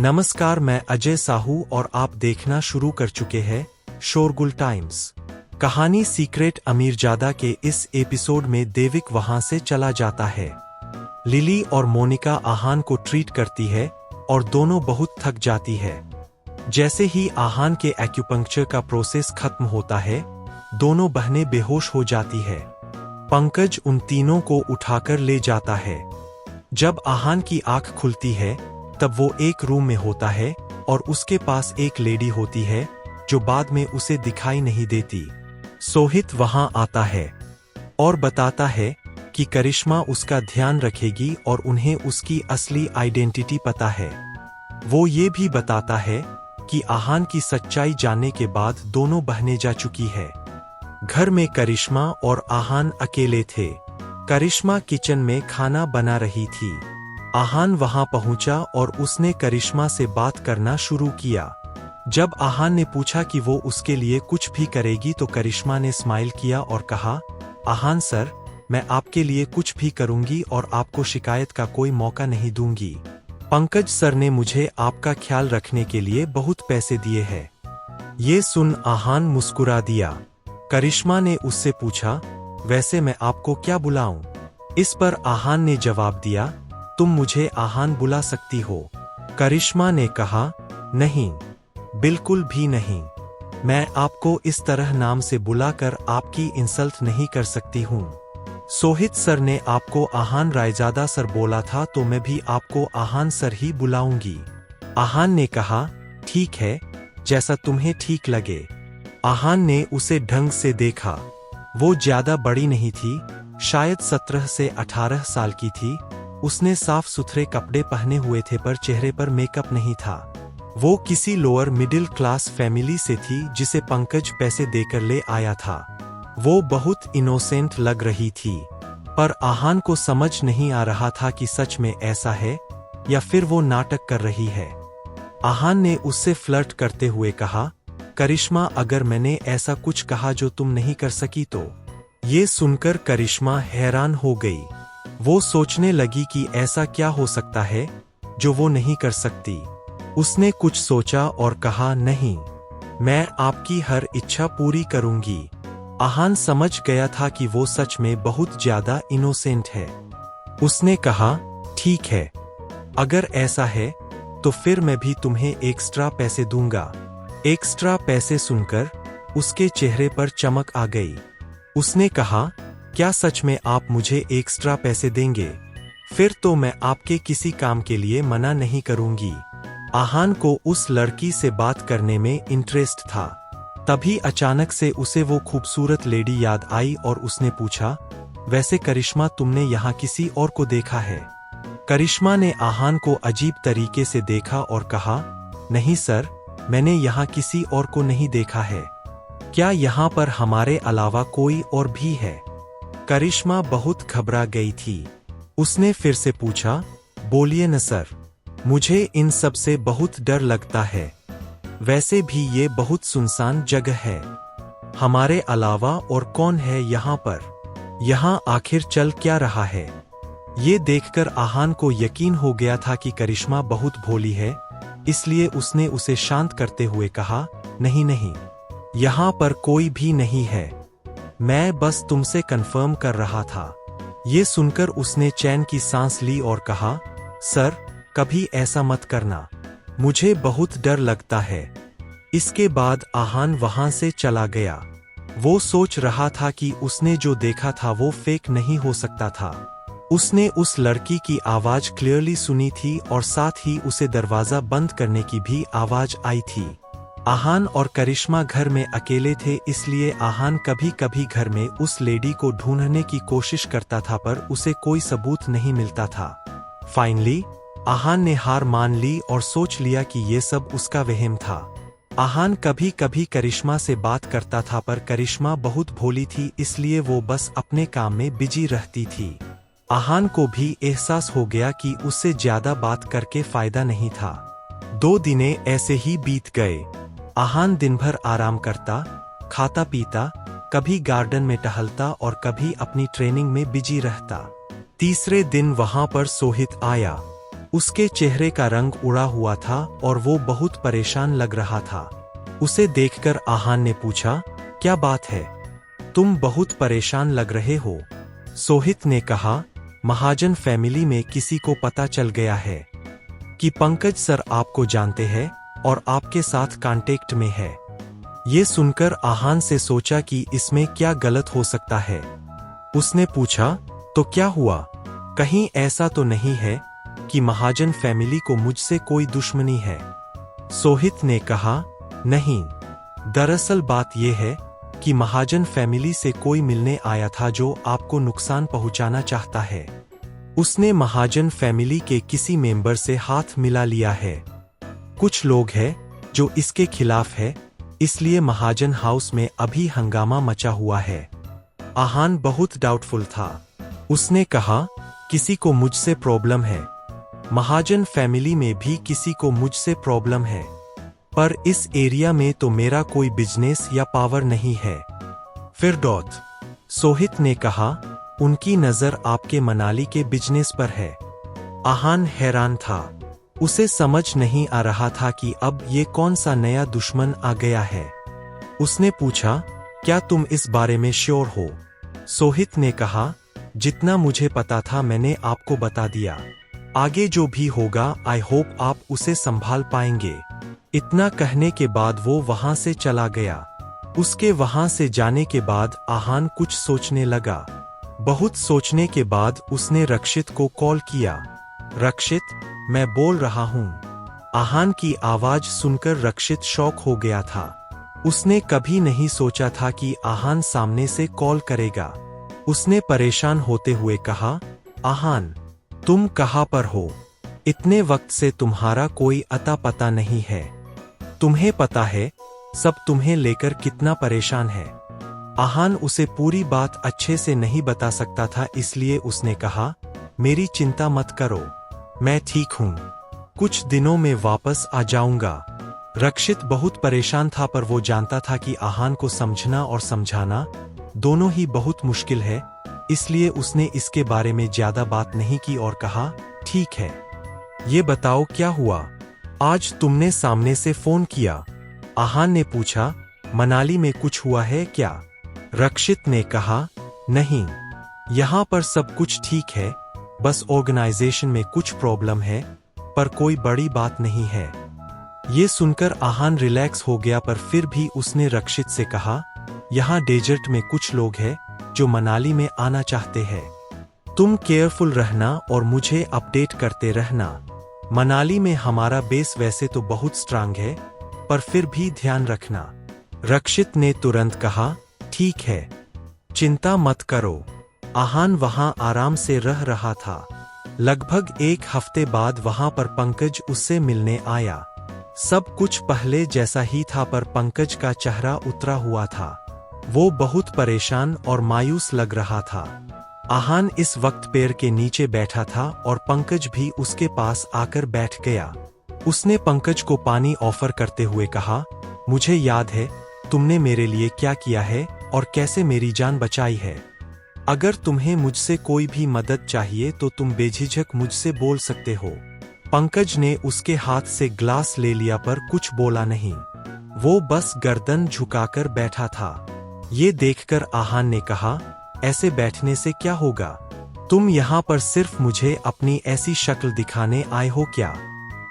नमस्कार, मैं अजय साहू और आप देखना शुरू कर चुके हैं शोरगुल टाइम्स। कहानी सीक्रेट अमीरजादा के इस एपिसोड में देविक वहां से चला जाता है। लिली और मोनिका आहान को ट्रीट करती है और दोनों बहुत थक जाती है। जैसे ही आहान के एक्यूपंक्चर का प्रोसेस खत्म होता है, दोनों बहनें बेहोश हो जाती है। पंकज उन तीनों को उठाकर ले जाता है। जब आहान की आंख खुलती है तब वो एक रूम में होता है और उसके पास एक लेडी होती है जो बाद में उसे दिखाई नहीं देती। सोहित वहां आता है और बताता है कि करिश्मा उसका ध्यान रखेगी और उन्हें उसकी असली आइडेंटिटी पता है। वो ये भी बताता है कि आहान की सच्चाई जानने के बाद दोनों बहनें जा चुकी है। घर में करिश्मा और आहान अकेले थे। करिश्मा किचन में खाना बना रही थी। आहान वहां पहुंचा और उसने करिश्मा से बात करना शुरू किया। जब आहान ने पूछा कि वो उसके लिए कुछ भी करेगी तो करिश्मा ने स्माइल किया और कहा, आहान सर, मैं आपके लिए कुछ भी करूंगी और आपको शिकायत का कोई मौका नहीं दूंगी। पंकज सर ने मुझे आपका ख्याल रखने के लिए बहुत पैसे दिए हैं। ये सुन आहान मुस्कुरा दिया। करिश्मा ने उससे पूछा, वैसे मैं आपको क्या बुलाऊं? इस पर आहान ने जवाब दिया, तुम मुझे आहान बुला सकती हो। करिश्मा ने कहा, नहीं, बिल्कुल भी नहीं। मैं आपको इस तरह नाम से बुलाकर आपकी इंसल्ट नहीं कर सकती हूँ। सोहित सर ने आपको आहान रायजादा सर बोला था तो मैं भी आपको आहान सर ही बुलाऊंगी। आहान ने कहा, ठीक है, जैसा तुम्हें ठीक लगे। आहान ने उसे ढंग से देखा। वो ज्यादा बड़ी नहीं थी, शायद 17 से 18 साल की थी। उसने साफ सुथरे कपड़े पहने हुए थे पर चेहरे पर मेकअप नहीं था। वो किसी लोअर मिडिल क्लास फैमिली से थी जिसे पंकज पैसे देकर ले आया था। वो बहुत इनोसेंट लग रही थी, पर आहान को समझ नहीं आ रहा था कि सच में ऐसा है या फिर वो नाटक कर रही है। आहान ने उससे फ्लर्ट करते हुए कहा, करिश्मा, अगर मैंने ऐसा कुछ कहा जो तुम नहीं कर सकी तो। ये सुनकर करिश्मा हैरान हो गई। वो सोचने लगी कि ऐसा क्या हो सकता है जो वो नहीं कर सकती। उसने कुछ सोचा और कहा, नहीं, मैं आपकी हर इच्छा पूरी करूंगी। आहान समझ गया था कि वो सच में बहुत ज्यादा इनोसेंट है। उसने कहा, ठीक है, अगर ऐसा है तो फिर मैं भी तुम्हें एक्स्ट्रा पैसे दूंगा। एक्स्ट्रा पैसे सुनकर उसके चेहरे पर चमक आ गई। उसने कहा, क्या सच में आप मुझे एक्स्ट्रा पैसे देंगे? फिर तो मैं आपके किसी काम के लिए मना नहीं करूंगी। आहान को उस लड़की से बात करने में इंटरेस्ट था। तभी अचानक से उसे वो खूबसूरत लेडी याद आई और उसने पूछा, वैसे करिश्मा, तुमने यहाँ किसी और को देखा है? करिश्मा ने आहान को अजीब तरीके से देखा और कहा, नहीं सर, मैंने यहाँ किसी और को नहीं देखा है। क्या यहाँ पर हमारे अलावा कोई और भी है? करिश्मा बहुत घबरा गई थी। उसने फिर से पूछा, बोलिए न सर, मुझे इन सब से बहुत डर लगता है। वैसे भी ये बहुत सुनसान जगह है। हमारे अलावा और कौन है यहाँ पर? यहाँ आखिर चल क्या रहा है? ये देखकर आहान को यकीन हो गया था कि करिश्मा बहुत भोली है, इसलिए उसने उसे शांत करते हुए कहा, नहीं नहीं, यहाँ पर कोई भी नहीं है। मैं बस तुमसे कंफर्म कर रहा था। ये सुनकर उसने चैन की सांस ली और कहा, सर, कभी ऐसा मत करना, मुझे बहुत डर लगता है। इसके बाद आहान वहां से चला गया। वो सोच रहा था कि उसने जो देखा था वो फेक नहीं हो सकता था। उसने उस लड़की की आवाज क्लियरली सुनी थी और साथ ही उसे दरवाजा बंद करने की भी आवाज आई थी। आहान और करिश्मा घर में अकेले थे, इसलिए आहान कभी कभी घर में उस लेडी को ढूंढने की कोशिश करता था पर उसे कोई सबूत नहीं मिलता था। फाइनली आहान ने हार मान ली और सोच लिया कि ये सब उसका वहम था। आहान कभी कभी करिश्मा से बात करता था पर करिश्मा बहुत भोली थी, इसलिए वो बस अपने काम में बिजी रहती थी। आहान को भी एहसास हो गया कि उससे ज्यादा बात करके फायदा नहीं था। 2 दिन ऐसे ही बीत गए। आहान दिन भर आराम करता, खाता पीता, कभी गार्डन में टहलता और कभी अपनी ट्रेनिंग में बिजी रहता। तीसरे दिन वहां पर सोहित आया। उसके चेहरे का रंग उड़ा हुआ था और वो बहुत परेशान लग रहा था। उसे देखकर आहान ने पूछा, क्या बात है? तुम बहुत परेशान लग रहे हो। सोहित ने कहा, महाजन फैमिली में किसी को पता चल गया है कि पंकज सर आपको जानते हैं और आपके साथ कांटेक्ट में है। ये सुनकर आहान से सोचा कि इसमें क्या गलत हो सकता है। उसने पूछा, तो क्या हुआ? कहीं ऐसा तो नहीं है कि महाजन फैमिली को मुझसे कोई दुश्मनी है? सोहित ने कहा, नहीं, दरअसल बात यह है कि महाजन फैमिली से कोई मिलने आया था जो आपको नुकसान पहुंचाना चाहता है। उसने महाजन फैमिली के किसी मेंबर से हाथ मिला लिया है। कुछ लोग हैं जो इसके खिलाफ है, इसलिए महाजन हाउस में अभी हंगामा मचा हुआ है। आहान बहुत डाउटफुल था। उसने कहा, किसी को मुझसे प्रॉब्लम है। महाजन फैमिली में भी किसी को मुझसे प्रॉब्लम है, पर इस एरिया में तो मेरा कोई बिजनेस या पावर नहीं है। फिर सोहित ने कहा, उनकी नजर आपके मनाली के बिजनेस पर है। आहान हैरान था। उसे समझ नहीं आ रहा था कि अब ये कौन सा नया दुश्मन आ गया है। उसने पूछा, क्या तुम इस बारे में श्योर हो? सोहित ने कहा, जितना मुझे पता था मैंने आपको बता दिया। आगे जो भी होगा आई होप आप उसे संभाल पाएंगे। इतना कहने के बाद वो वहां से चला गया। उसके वहां से जाने के बाद आहान कुछ सोचने लगा। बहुत सोचने के बाद उसने रक्षित को कॉल किया। रक्षित, मैं बोल रहा हूं। आहान की आवाज सुनकर रक्षित शॉक हो गया था। उसने कभी नहीं सोचा था कि आहान सामने से कॉल करेगा। उसने परेशान होते हुए कहा, आहान, तुम कहां पर हो? इतने वक्त से तुम्हारा कोई अता पता नहीं है। तुम्हें पता है सब तुम्हें लेकर कितना परेशान है। आहान उसे पूरी बात अच्छे से नहीं बता सकता था, इसलिए उसने कहा, मेरी चिंता मत करो, मैं ठीक हूं। कुछ दिनों में वापस आ जाऊंगा। रक्षित बहुत परेशान था, पर वो जानता था कि आहान को समझना और समझाना दोनों ही बहुत मुश्किल है, इसलिए उसने इसके बारे में ज्यादा बात नहीं की और कहा, ठीक है, ये बताओ क्या हुआ? आज तुमने सामने से फोन किया। आहान ने पूछा, मनाली में कुछ हुआ है क्या? रक्षित ने कहा, नहीं, यहाँ पर सब कुछ ठीक है, बस ऑर्गेनाइजेशन में कुछ प्रॉब्लम है, पर कोई बड़ी बात नहीं है। ये सुनकर आहान रिलैक्स हो गया, पर फिर भी उसने रक्षित से कहा, यहाँ डेजर्ट में कुछ लोग हैं जो मनाली में आना चाहते हैं। तुम केयरफुल रहना और मुझे अपडेट करते रहना। मनाली में हमारा बेस वैसे तो बहुत स्ट्रांग है, पर फिर भी ध्यान रखना। रक्षित ने तुरंत कहा, ठीक है, चिंता मत करो। आहान वहां आराम से रह रहा था। लगभग एक हफ्ते बाद वहां पर पंकज उससे मिलने आया। सब कुछ पहले जैसा ही था, पर पंकज का चेहरा उतरा हुआ था। वो बहुत परेशान और मायूस लग रहा था। आहान इस वक्त पेड़ के नीचे बैठा था और पंकज भी उसके पास आकर बैठ गया। उसने पंकज को पानी ऑफर करते हुए कहा, मुझे याद है तुमने मेरे लिए क्या किया है और कैसे मेरी जान बचाई है। अगर तुम्हें मुझसे कोई भी मदद चाहिए तो तुम बेझिझक मुझसे बोल सकते हो। पंकज ने उसके हाथ से ग्लास ले लिया, पर कुछ बोला नहीं। वो बस गर्दन झुकाकर बैठा था। ये देखकर आहान ने कहा, ऐसे बैठने से क्या होगा? तुम यहाँ पर सिर्फ मुझे अपनी ऐसी शक्ल दिखाने आए हो क्या?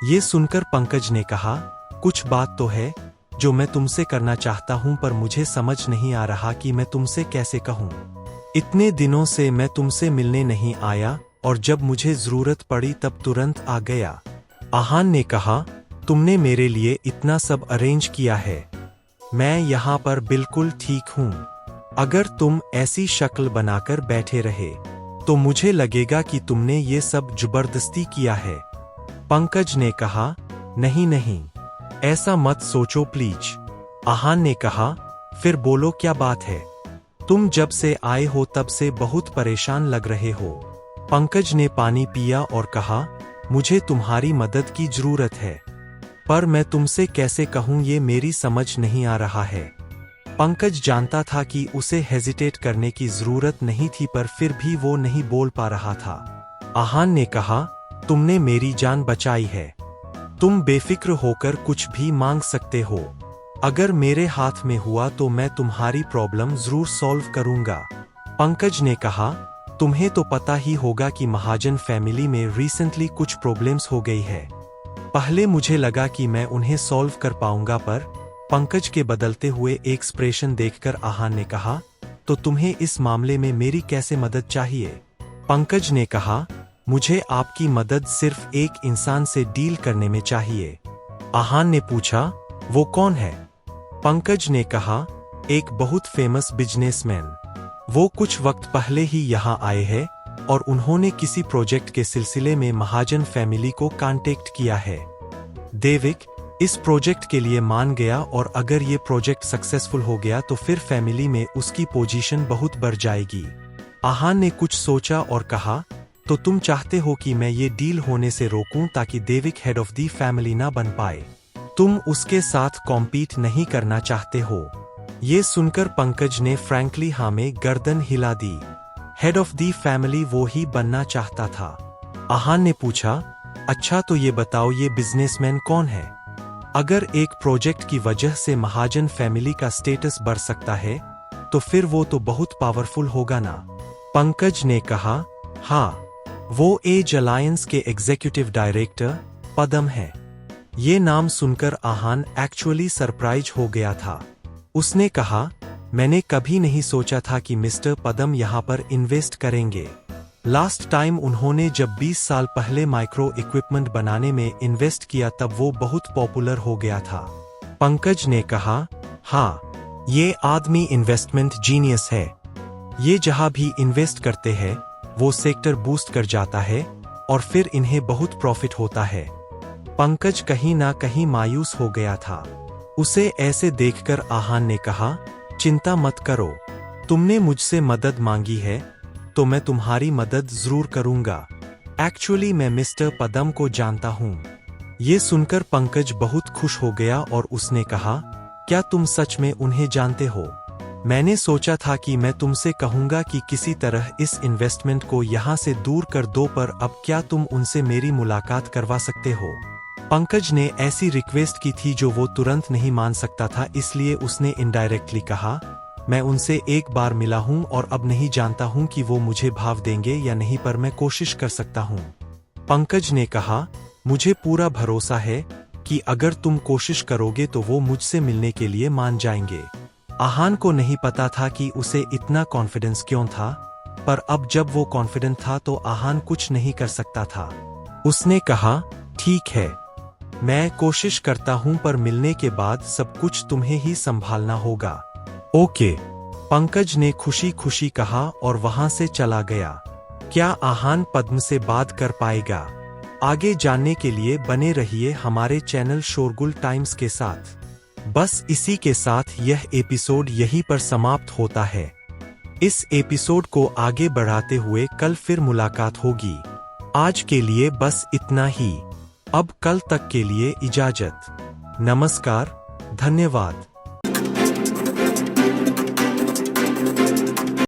ये सुनकर पंकज ने कहा, कुछ बात तो है जो मैं तुमसे करना चाहता हूँ, पर मुझे समझ नहीं आ रहा कि मैं तुमसे कैसे कहूँ। इतने दिनों से मैं तुमसे मिलने नहीं आया और जब मुझे जरूरत पड़ी तब तुरंत आ गया। आहान ने कहा, तुमने मेरे लिए इतना सब अरेंज किया है, मैं यहाँ पर बिल्कुल ठीक हूँ। अगर तुम ऐसी शक्ल बनाकर बैठे रहे तो मुझे लगेगा कि तुमने ये सब जबरदस्ती किया है। पंकज ने कहा, नहीं नहीं, ऐसा मत सोचो प्लीज। आहान ने कहा, फिर बोलो क्या बात है? तुम जब से आए हो तब से बहुत परेशान लग रहे हो। पंकज ने पानी पिया और कहा, मुझे तुम्हारी मदद की जरूरत है, पर मैं तुमसे कैसे कहूँ ये मेरी समझ नहीं आ रहा है। पंकज जानता था कि उसे हेजिटेट करने की जरूरत नहीं थी, पर फिर भी वो नहीं बोल पा रहा था। आहान ने कहा, तुमने मेरी जान बचाई है। तुम बेफिक्र होकर कुछ भी मांग सकते हो। अगर मेरे हाथ में हुआ तो मैं तुम्हारी प्रॉब्लम जरूर सॉल्व करूंगा। पंकज ने कहा, तुम्हें तो पता ही होगा कि महाजन फैमिली में रिसेंटली कुछ प्रॉब्लम्स हो गई है। पहले मुझे लगा कि मैं उन्हें सॉल्व कर पाऊंगा, पर पंकज के बदलते हुए एक्सप्रेशन देखकर आहान ने कहा, तो तुम्हें इस मामले में मेरी कैसे मदद चाहिए? पंकज ने कहा, मुझे आपकी मदद सिर्फ एक इंसान से डील करने में चाहिए। आहान ने पूछा, वो कौन है? पंकज ने कहा, एक बहुत फेमस बिजनेसमैन। वो कुछ वक्त पहले ही यहाँ आए हैं और उन्होंने किसी प्रोजेक्ट के सिलसिले में महाजन फैमिली को कांटेक्ट किया है। देविक इस प्रोजेक्ट के लिए मान गया और अगर ये प्रोजेक्ट सक्सेसफुल हो गया तो फिर फैमिली में उसकी पोजीशन बहुत बढ़ जाएगी। आहान ने कुछ सोचा और कहा, तो तुम चाहते हो कि मैं ये डील होने से रोकूं ताकि देविक हेड ऑफ दी फैमिली ना बन पाए? तुम उसके साथ कॉम्पीट नहीं करना चाहते हो? ये सुनकर पंकज ने फ्रैंकली हाँ में गर्दन हिला दी। हेड ऑफ दी फैमिली वो ही बनना चाहता था। आहान ने पूछा, अच्छा तो ये बताओ ये बिजनेसमैन कौन है? अगर एक प्रोजेक्ट की वजह से महाजन फैमिली का स्टेटस बढ़ सकता है तो फिर वो तो बहुत पावरफुल होगा ना? पंकज ने कहा, हाँ, वो एज अलायंस के एग्जीक्यूटिव डायरेक्टर पदम है। ये नाम सुनकर आहान एक्चुअली सरप्राइज हो गया था। उसने कहा, मैंने कभी नहीं सोचा था कि मिस्टर पदम यहाँ पर इन्वेस्ट करेंगे। लास्ट टाइम उन्होंने जब 20 साल पहले माइक्रो इक्विपमेंट बनाने में इन्वेस्ट किया तब वो बहुत पॉपुलर हो गया था। पंकज ने कहा, हाँ, ये आदमी इन्वेस्टमेंट जीनियस है। ये जहाँ भी इन्वेस्ट करते हैं वो सेक्टर बूस्ट कर जाता है और फिर इन्हें बहुत प्रॉफिट होता है। पंकज कहीं ना कहीं मायूस हो गया था। उसे ऐसे देखकर आहान ने कहा, चिंता मत करो, तुमने मुझसे मदद मांगी है तो मैं तुम्हारी मदद जरूर करूंगा। एक्चुअली मैं मिस्टर पदम को जानता हूँ। ये सुनकर पंकज बहुत खुश हो गया और उसने कहा, क्या तुम सच में उन्हें जानते हो? मैंने सोचा था कि मैं तुमसे कहूंगा कि किसी तरह इस इन्वेस्टमेंट को यहाँ से दूर कर दो, पर अब क्या तुम उनसे मेरी मुलाकात करवा सकते हो? पंकज ने ऐसी रिक्वेस्ट की थी जो वो तुरंत नहीं मान सकता था, इसलिए उसने इनडायरेक्टली कहा, मैं उनसे एक बार मिला हूं और अब नहीं जानता हूं कि वो मुझे भाव देंगे या नहीं, पर मैं कोशिश कर सकता हूं। पंकज ने कहा, मुझे पूरा भरोसा है कि अगर तुम कोशिश करोगे तो वो मुझसे मिलने के लिए मान जाएंगे। आहान को नहीं पता था कि उसे इतना कॉन्फिडेंस क्यों था, पर अब जब वो कॉन्फिडेंट था तो आहान कुछ नहीं कर सकता था। उसने कहा, ठीक है, मैं कोशिश करता हूं, पर मिलने के बाद सब कुछ तुम्हें ही संभालना होगा। ओके, पंकज ने खुशी खुशी कहा और वहां से चला गया। क्या आहान पद्म से बात कर पाएगा? आगे जानने के लिए बने रहिए हमारे चैनल शोरगुल टाइम्स के साथ। बस इसी के साथ यह एपिसोड यहीं पर समाप्त होता है। इस एपिसोड को आगे बढ़ाते हुए कल फिर मुलाकात होगी। आज के लिए बस इतना ही। अब कल तक के लिए इजाजत। नमस्कार, धन्यवाद।